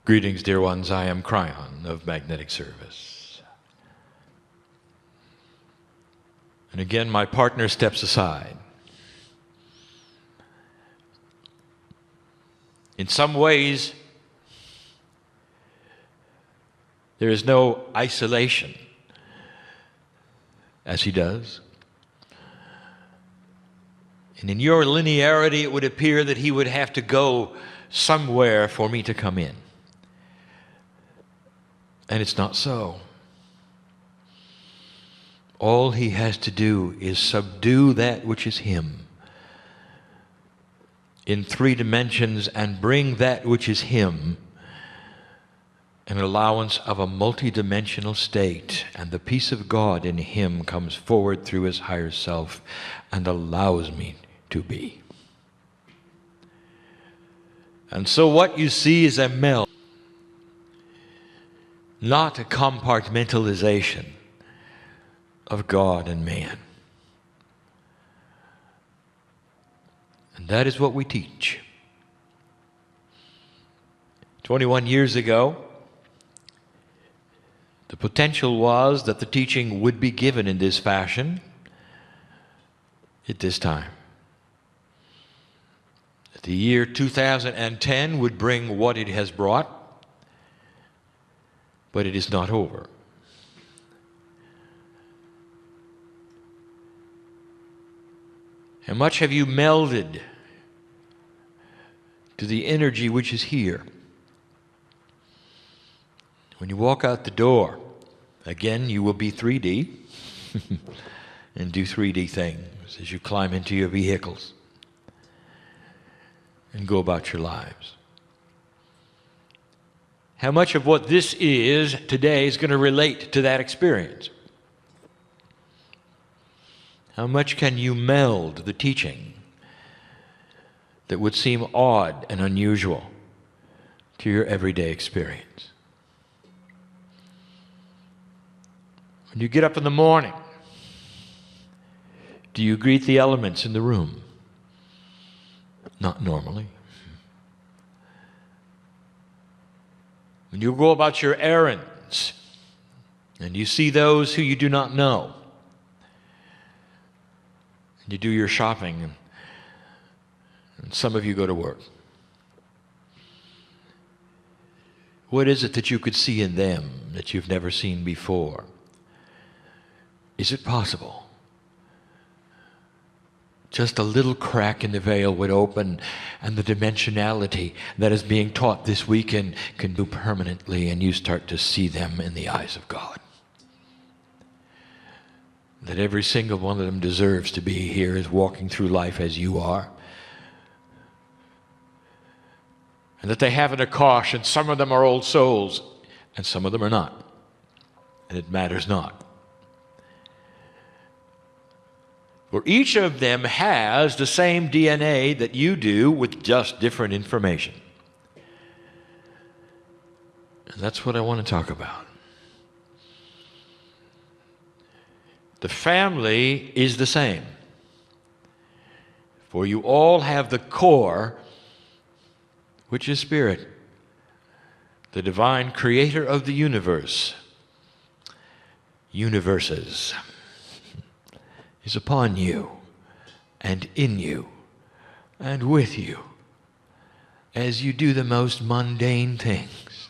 Greetings, dear ones. I am Cryon of Magnetic Service. And again, my partner steps aside. In some ways, there is no isolation, as he does. And in your linearity, it would appear that he would have to go somewhere for me to come in. And it's not so. All he has to do is subdue that which is him in 3 dimensions and bring that which is him an allowance of a multidimensional state, and the peace of God in him comes forward through his higher self and allows me to be. And so what you see is a meld, not a compartmentalization of God and man. And that is what we teach. 21 years ago, the potential was that the teaching would be given in this fashion at this time. The year 2010 would bring what it has brought, but it is not over. How much have you melded to the energy which is here? When you walk out the door, again, you will be 3D and do 3D things as you climb into your vehicles and go about your lives. How much of what this is today is going to relate to that experience? How much can you meld the teaching that would seem odd and unusual to your everyday experience? When you get up in the morning, do you greet the elements in the room? Not normally. When you go about your errands and you see those who you do not know, and you do your shopping, and some of you go to work, what is it that you could see in them that you've never seen before? Is it possible? Just a little crack in the veil would open, and the dimensionality that is being taught this weekend can do permanently, and you start to see them in the eyes of God. That every single one of them deserves to be here, is walking through life as you are. And that they have an Akash, and some of them are old souls, and some of them are not. And it matters not. For each of them has the same DNA that you do, with just different information. And that's what I want to talk about. The family is the same. For you all have the core, which is spirit, the divine creator of the universe, universes, is upon you and in you and with you as you do the most mundane things.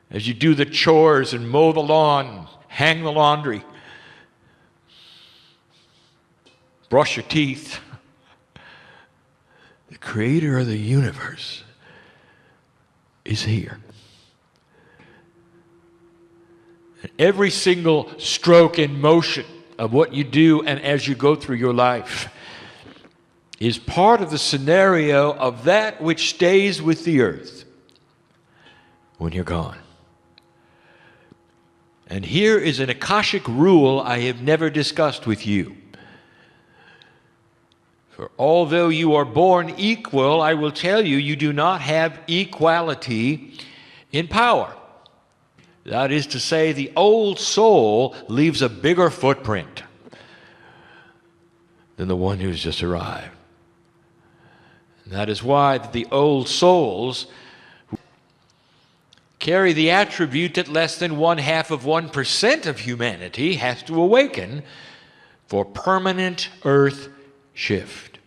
As you do the chores and mow the lawn, hang the laundry, brush your teeth. The creator of the universe is here. And every single stroke and motion of what you do and as you go through your life is part of the scenario of that which stays with the earth when you're gone. And here is an Akashic rule I have never discussed with you. For although you are born equal, I will tell you, you do not have equality in power. That is to say, the old soul leaves a bigger footprint than the one who's just arrived. That is why the old souls carry the attribute that less than 0.5% of humanity has to awaken for permanent earth shift.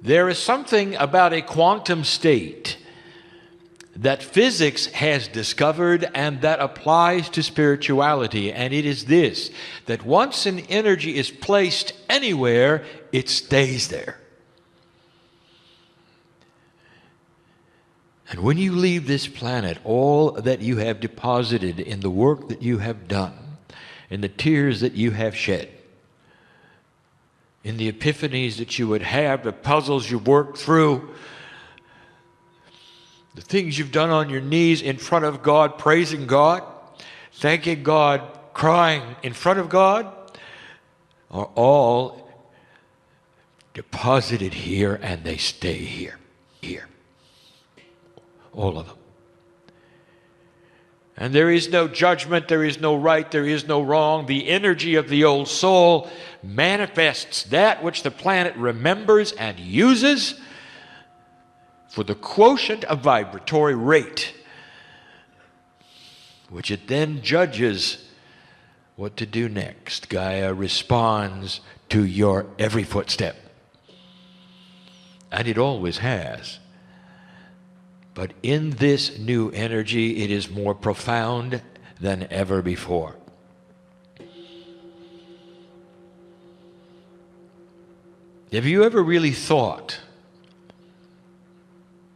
There is something about a quantum state that physics has discovered and that applies to spirituality, and it is this, that once an energy is placed anywhere, it stays there. And when you leave this planet, all that you have deposited in the work that you have done, in the tears that you have shed, in the epiphanies that you would have, the puzzles you worked through, the things you've done on your knees in front of God, praising God, thanking God, crying in front of God, are all deposited here, and they stay here. All of them. And there is no judgment, there is no right, there is no wrong. The energy of the old soul manifests that which the planet remembers and uses for the quotient of vibratory rate, which it then judges what to do next. Gaia responds to your every footstep. And it always has. But in this new energy, it is more profound than ever before. Have you ever really thought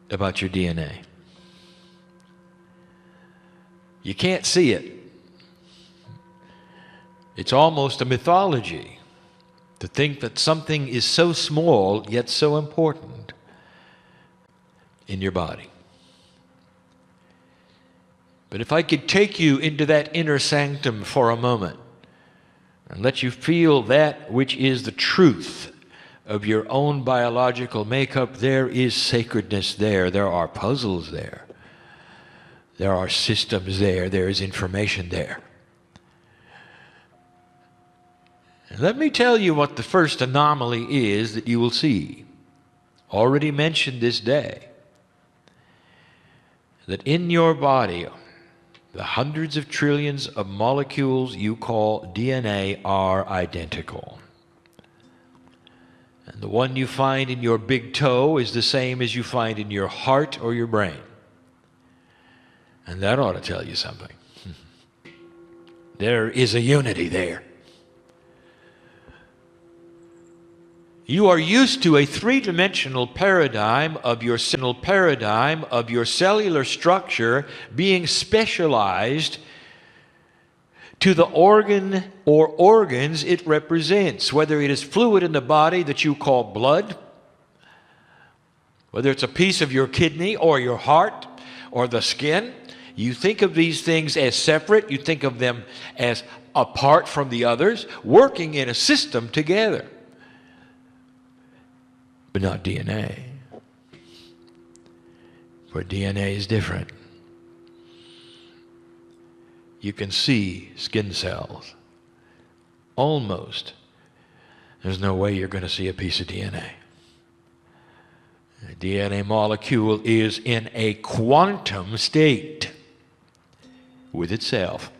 about your DNA? You can't see it. It's almost a mythology to think that something is so small yet so important in your body. But if I could take you into that inner sanctum for a moment and let you feel that which is the truth of your own biological makeup, there is sacredness there. There are puzzles there. There are systems there. There is information there. And let me tell you what the first anomaly is that you will see. Already mentioned this day. That in your body, the hundreds of trillions of molecules you call DNA are identical. And the one you find in your big toe is the same as you find in your heart or your brain. And that ought to tell you something. There is a unity there. You are used to a three-dimensional paradigm of your cellular structure being specialized to the organ or organs it represents, whether it is fluid in the body that you call blood, whether it's a piece of your kidney or your heart or the skin. You think of these things as separate. You think of them as apart from the others, working in a system together. But not DNA. For DNA is different. You can see skin cells. Almost. There's no way you're going to see a piece of DNA. A DNA molecule is in a quantum state with itself.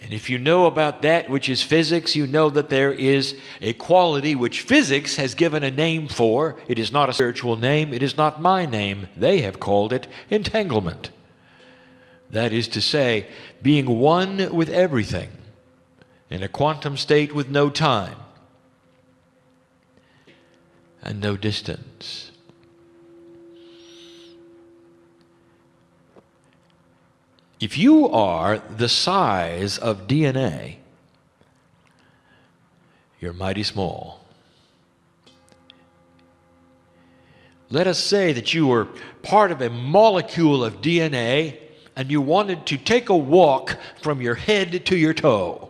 And if you know about that which is physics, you know that there is a quality which physics has given a name for. It is not a spiritual name. It is not my name. They have called it entanglement. That is to say, being one with everything in a quantum state with no time and no distance. If you are the size of DNA, you're mighty small. Let us say that you were part of a molecule of DNA and you wanted to take a walk from your head to your toe.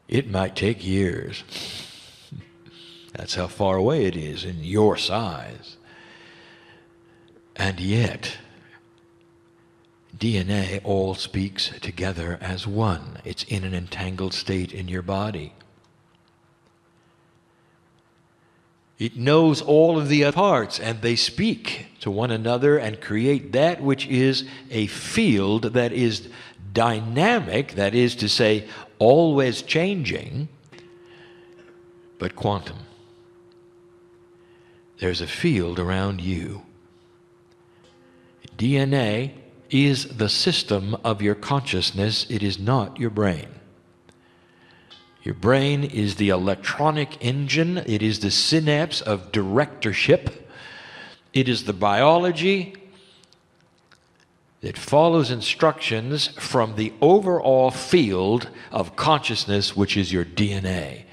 It might take years. That's how far away it is in your size. And yet, DNA all speaks together as one. It's in an entangled state in your body. It knows all of the other parts, and they speak to one another and create that which is a field that is dynamic, that is to say, always changing, but quantum. There's a field around you. DNA is the system of your consciousness. It is not your brain. Your brain is the electronic engine. It is the synapse of directorship. It is the biology that follows instructions from the overall field of consciousness, which is your DNA.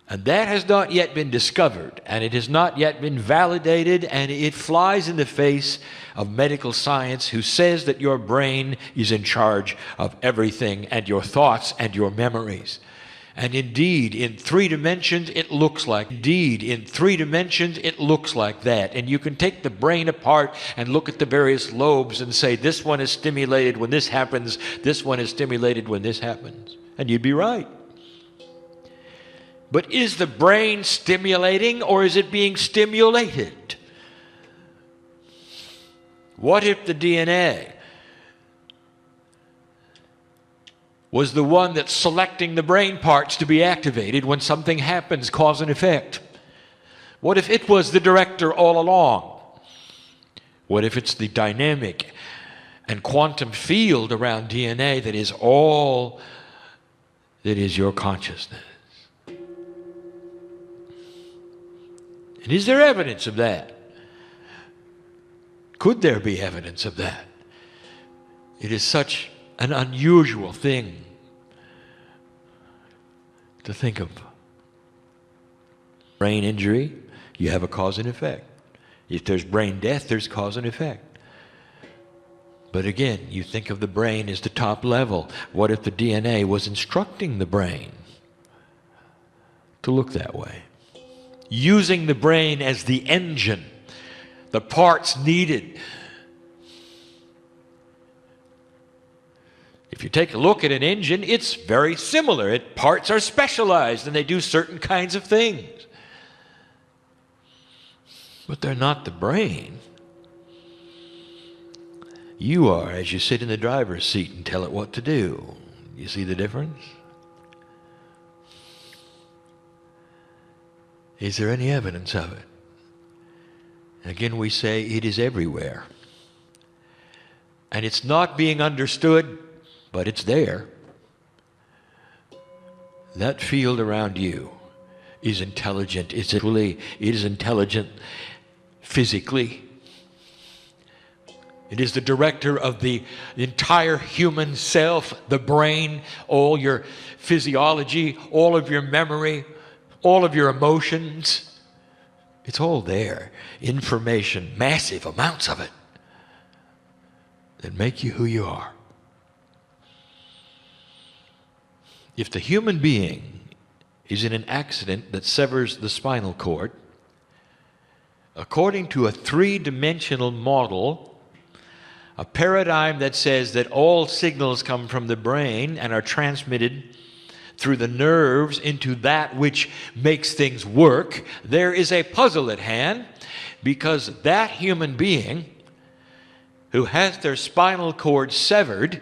And that has not yet been discovered, and it has not yet been validated, and it flies in the face of medical science, who says that your brain is in charge of everything, and your thoughts and your memories. And indeed, in 3 dimensions, it looks like. Indeed, in 3 dimensions, it looks like that. And you can take the brain apart and look at the various lobes and say, this one is stimulated when this happens, this one is stimulated when this happens. And you'd be right. But is the brain stimulating, or is it being stimulated? What if the DNA was the one that's selecting the brain parts to be activated when something happens, cause and effect? What if it was the director all along? What if it's the dynamic and quantum field around DNA that is all that is your consciousness? And is there evidence of that? Could there be evidence of that? It is such an unusual thing to think of. Brain injury, you have a cause and effect. If there's brain death, there's cause and effect. But again, you think of the brain as the top level. What if the DNA was instructing the brain to look that way? Using the brain as the engine, the parts needed. If you take a look at an engine, it's very similar. Parts are specialized and they do certain kinds of things. But they're not the brain. You are, as you sit in the driver's seat and tell it what to do. You see the difference? Is there any evidence of it? Again, we say it is everywhere. And it's not being understood, but it's there. That field around you is intelligent. It is intelligent physically. It is the director of the entire human self, the brain, all your physiology, all of your memory, all of your emotions. It's all there. Information, massive amounts of it, that make you who you are. If the human being is in an accident that severs the spinal cord, according to a 3-dimensional model, a paradigm that says that all signals come from the brain and are transmitted through the nerves into that which makes things work, there is a puzzle at hand, because that human being who has their spinal cord severed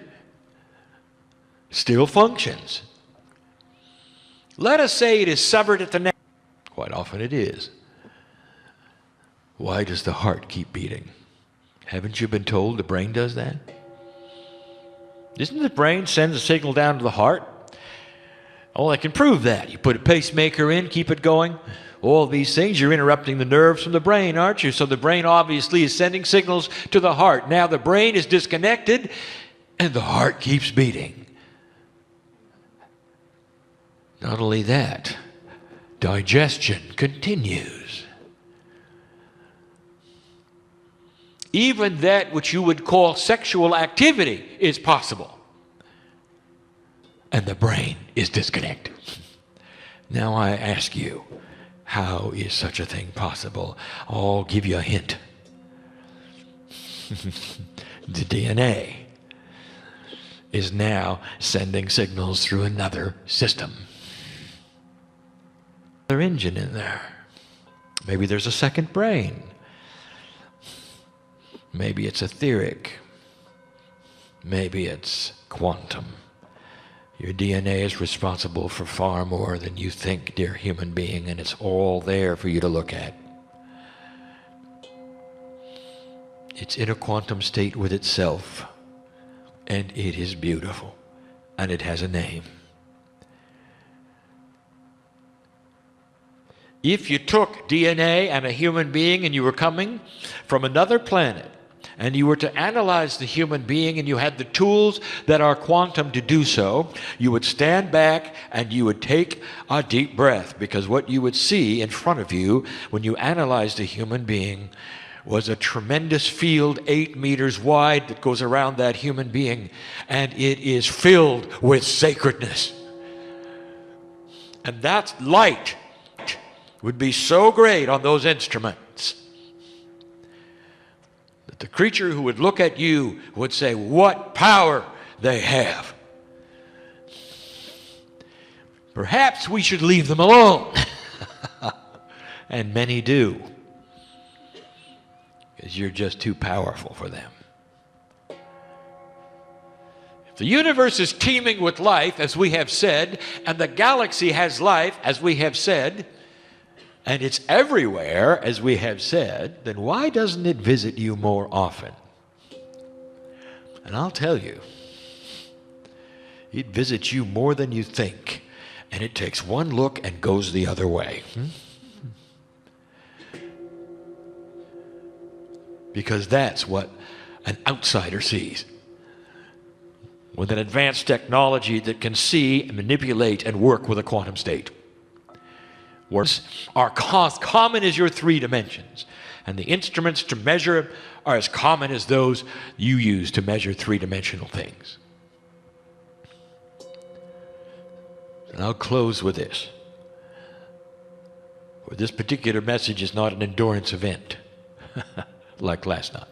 still functions. Let us say it is severed at the neck. Quite often it is. Why does the heart keep beating? Haven't you been told the brain does that? Isn't the brain sends a signal down to the heart? Oh, I can prove that. You put a pacemaker in, keep it going. All these things, you're interrupting the nerves from the brain, aren't you? So the brain obviously is sending signals to the heart. Now the brain is disconnected and the heart keeps beating. Not only that, digestion continues. Even that which you would call sexual activity is possible. And the brain is disconnected. Now I ask you, how is such a thing possible? I'll give you a hint. The DNA is now sending signals through another system. Another engine in there. Maybe there's a second brain. Maybe it's etheric. Maybe it's quantum. Your DNA is responsible for far more than you think, dear human being, and it's all there for you to look at. It's in a quantum state with itself, and it is beautiful, and it has a name. If you took DNA and a human being and you were coming from another planet, and you were to analyze the human being and you had the tools that are quantum to do so, you would stand back and you would take a deep breath, because what you would see in front of you when you analyzed a human being was a tremendous field 8 meters wide that goes around that human being, and it is filled with sacredness. And that light would be so great on those instruments that the creature who would look at you would say, what power they have. Perhaps we should leave them alone. And many do, because you're just too powerful for them. If the universe is teeming with life, as we have said, and the galaxy has life, as we have said, and it's everywhere, as we have said, then why doesn't it visit you more often? And I'll tell you, it visits you more than you think, and it takes one look and goes the other way. Because that's what an outsider sees. With an advanced technology that can see, manipulate, and work with a quantum state. Words are common as your 3 dimensions, and the instruments to measure are as common as those you use to measure 3-dimensional things. And I'll close with this. For this particular message is not an endurance event like last night.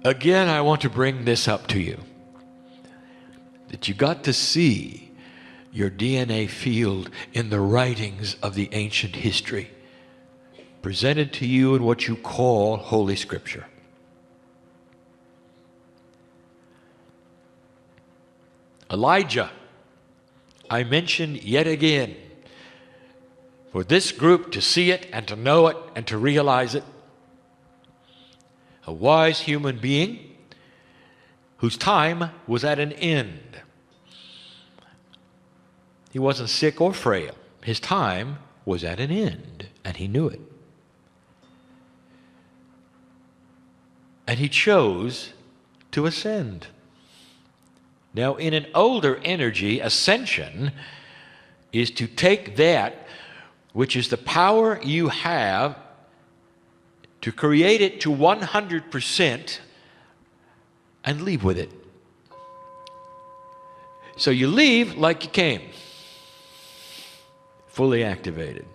Again, I want to bring this up to you, that you got to see your DNA field in the writings of the ancient history, presented to you in what you call Holy Scripture. Elijah, I mention yet again, for this group to see it and to know it and to realize it, a wise human being whose time was at an end. He wasn't sick or frail. His time was at an end, and he knew it. And he chose to ascend. Now, in an older energy, ascension is to take that which is the power you have to create it to 100% and leave with it. So you leave like you came. Fully activated.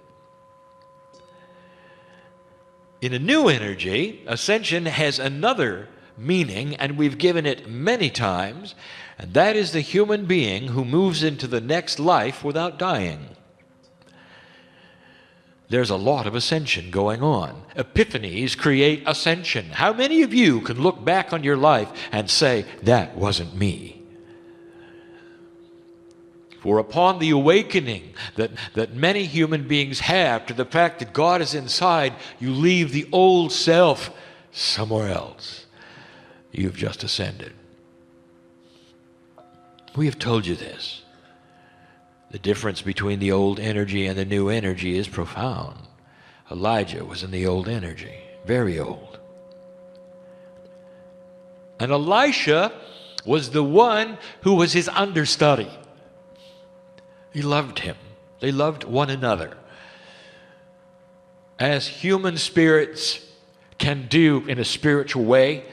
In a new energy, ascension has another meaning, and we've given it many times, and that is the human being who moves into the next life without dying. There's a lot of ascension going on. Epiphanies create ascension. How many of you can look back on your life and say, that wasn't me? For upon the awakening that many human beings have to the fact that God is inside, you leave the old self somewhere else. You've just ascended. We have told you this. The difference between the old energy and the new energy is profound. Elijah was in the old energy, very old. And Elisha was the one who was his understudy. He loved him. They loved one another, as human spirits can do in a spiritual way,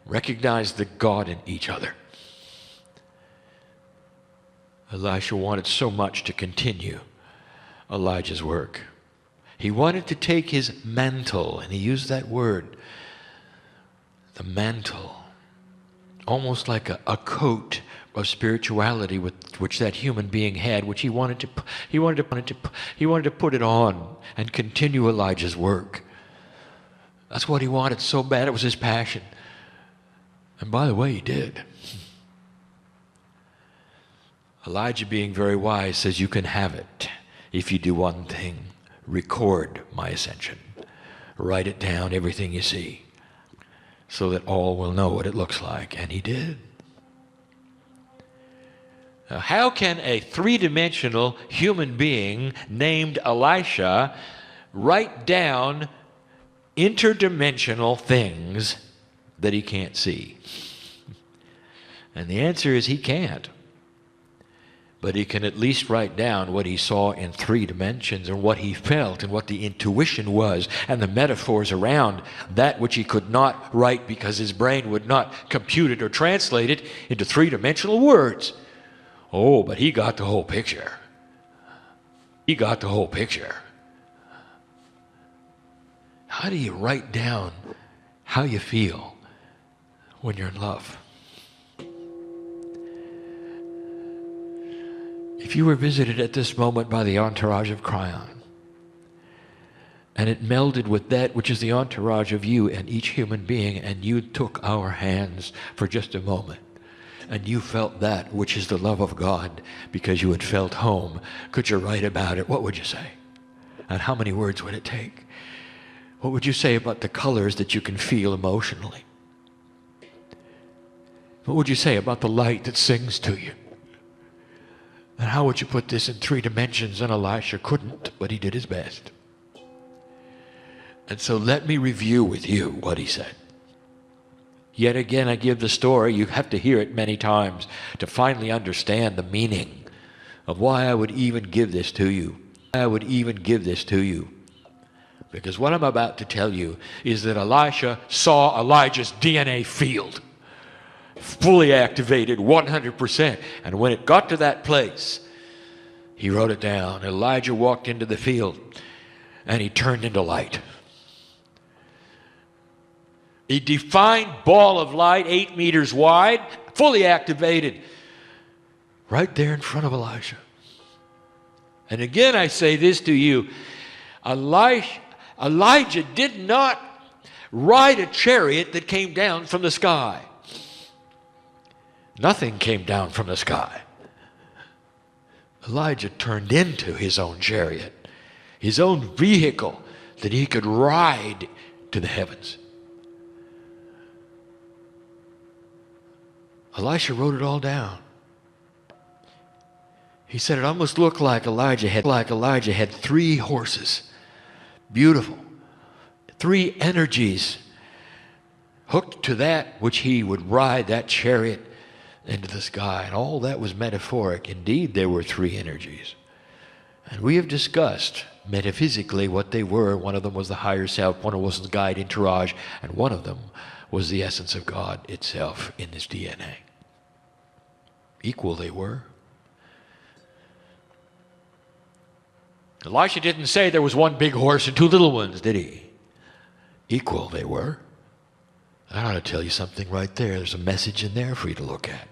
recognize the God in each other. Elisha wanted so much to continue Elijah's work. He wanted to take his mantle, and he used that word, the mantle, almost like a coat of spirituality which that human being had, which he wanted to put it on and continue Elijah's work. That's what he wanted so bad. It was his passion. And by the way, he did. Elijah, being very wise, says, you can have it if you do one thing. Record my ascension. Write it down, everything you see, so that all will know what it looks like. And he did. Now, how can a three-dimensional human being named Elisha write down interdimensional things that he can't see? And the answer is he can't. But he can at least write down what he saw in 3 dimensions, and what he felt, and what the intuition was, and the metaphors around that which he could not write because his brain would not compute it or translate it into 3-dimensional words. Oh, but he got the whole picture. He got the whole picture. How do you write down how you feel when you're in love? If you were visited at this moment by the entourage of Cryon, and it melded with that which is the entourage of you and each human being, and you took our hands for just a moment, and you felt that which is the love of God because you had felt home, could you write about it? What would you say? And how many words would it take? What would you say about the colors that you can feel emotionally? What would you say about the light that sings to you? And how would you put this in 3 dimensions? And Elisha couldn't, but he did his best. And so let me review with you what he said. Yet again, I give the story. You have to hear it many times to finally understand the meaning of why I would even give this to you. Because what I'm about to tell you is that Elisha saw Elijah's DNA field. Fully activated, 100%. And when it got to that place, he wrote it down. Elijah walked into the field, and he turned into light. A defined ball of light, 8 meters wide, fully activated, right there in front of Elisha. And again, I say this to you. Elijah did not ride a chariot that came down from the sky. Nothing came down from the sky. Elijah turned into his own chariot, his own vehicle that he could ride to the heavens. Elisha wrote it all down. He said it almost looked like Elijah had 3 horses. Beautiful. 3 energies hooked to that which he would ride, that chariot, into the sky. And all that was metaphoric. Indeed, there were 3 energies. And we have discussed metaphysically what they were. One of them was the higher self, one of them was the guide entourage, and one of them was the essence of God itself in his DNA. Equal they were. Elisha didn't say there was 1 big horse and 2 little ones, did he? Equal they were. I ought to tell you something right there. There's a message in there for you to look at.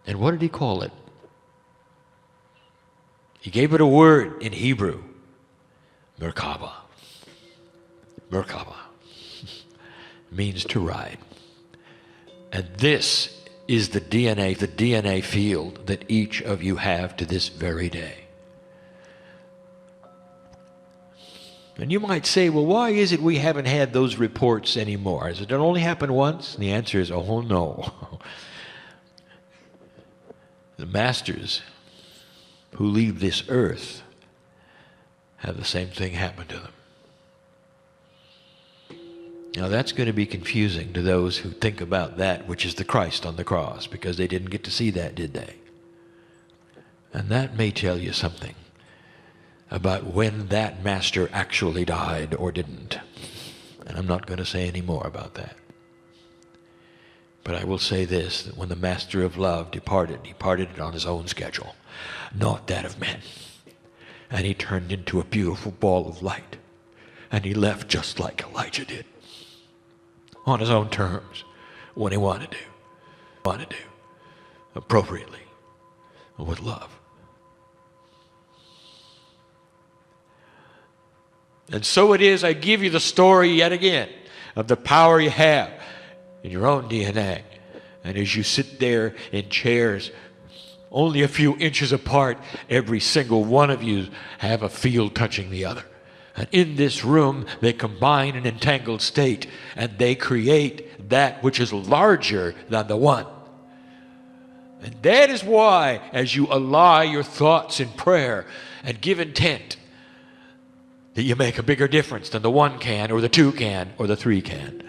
And what did he call it? He gave it a word in Hebrew. Merkabah. Merkabah means to ride. And this is the DNA field that each of you have to this very day. And you might say, well, why is it we haven't had those reports anymore? Has it only happened once? And the answer is, oh no. The masters who leave this earth have the same thing happen to them. Now that's going to be confusing to those who think about that which is the Christ on the cross, because they didn't get to see that, did they? And that may tell you something about when that master actually died or didn't. And I'm not going to say any more about that. But I will say this, that when the master of love departed, he departed on his own schedule, not that of men. And he turned into a beautiful ball of light. And he left just like Elijah did. on his own terms when he wanted to do appropriately with love. And so it is, I give you the story yet again of the power you have in your own DNA. And as you sit there in chairs only a few inches apart, every single one of you have a field touching the other. And in this room, they combine an entangled state, and they create that which is larger than the one. And that is why, as you ally your thoughts in prayer and give intent, that you make a bigger difference than the one can, or the two can, or the three can.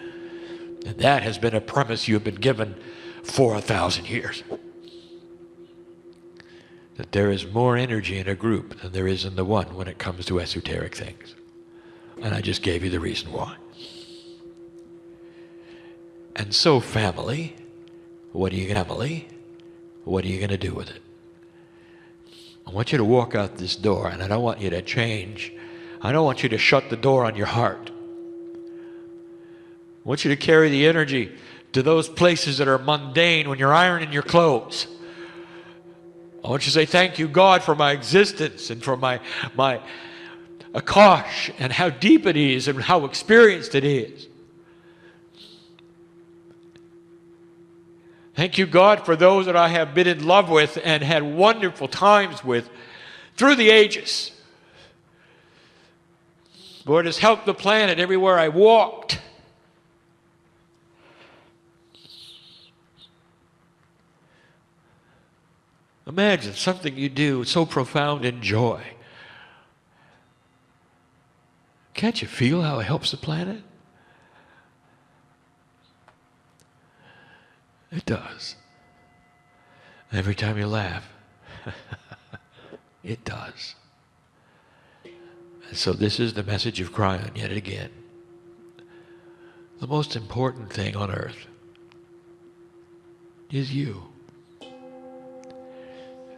And that has been a premise you have been given for 1,000 years. That there is more energy in a group than there is in the one when it comes to esoteric things. And I just gave you the reason why. And so family, what are you going to do with it? I want you to walk out this door, and I don't want you to change. I don't want you to shut the door on your heart. I want you to carry the energy to those places that are mundane when you're ironing your clothes. I want you to say, thank you, God, for my existence and for my Akash and how deep it is and how experienced it is. Thank you, God, for those that I have been in love with and had wonderful times with through the ages. Lord, has helped the planet everywhere I walked. Imagine something you do so profound in joy. Can't you feel how it helps the planet? It does. Every time you laugh, it does. And so this is the message of Kryon yet again. The most important thing on earth is you.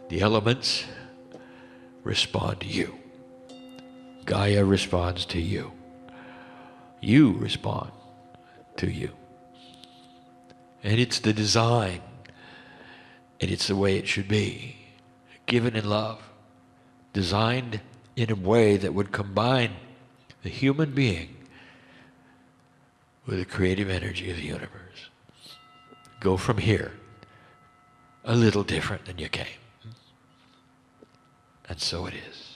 The elements respond to you. Gaia responds to you. You respond to you. And it's the design, and it's the way it should be, given in love, designed in a way that would combine the human being with the creative energy of the universe. Go from here a little different than you came. And so it is.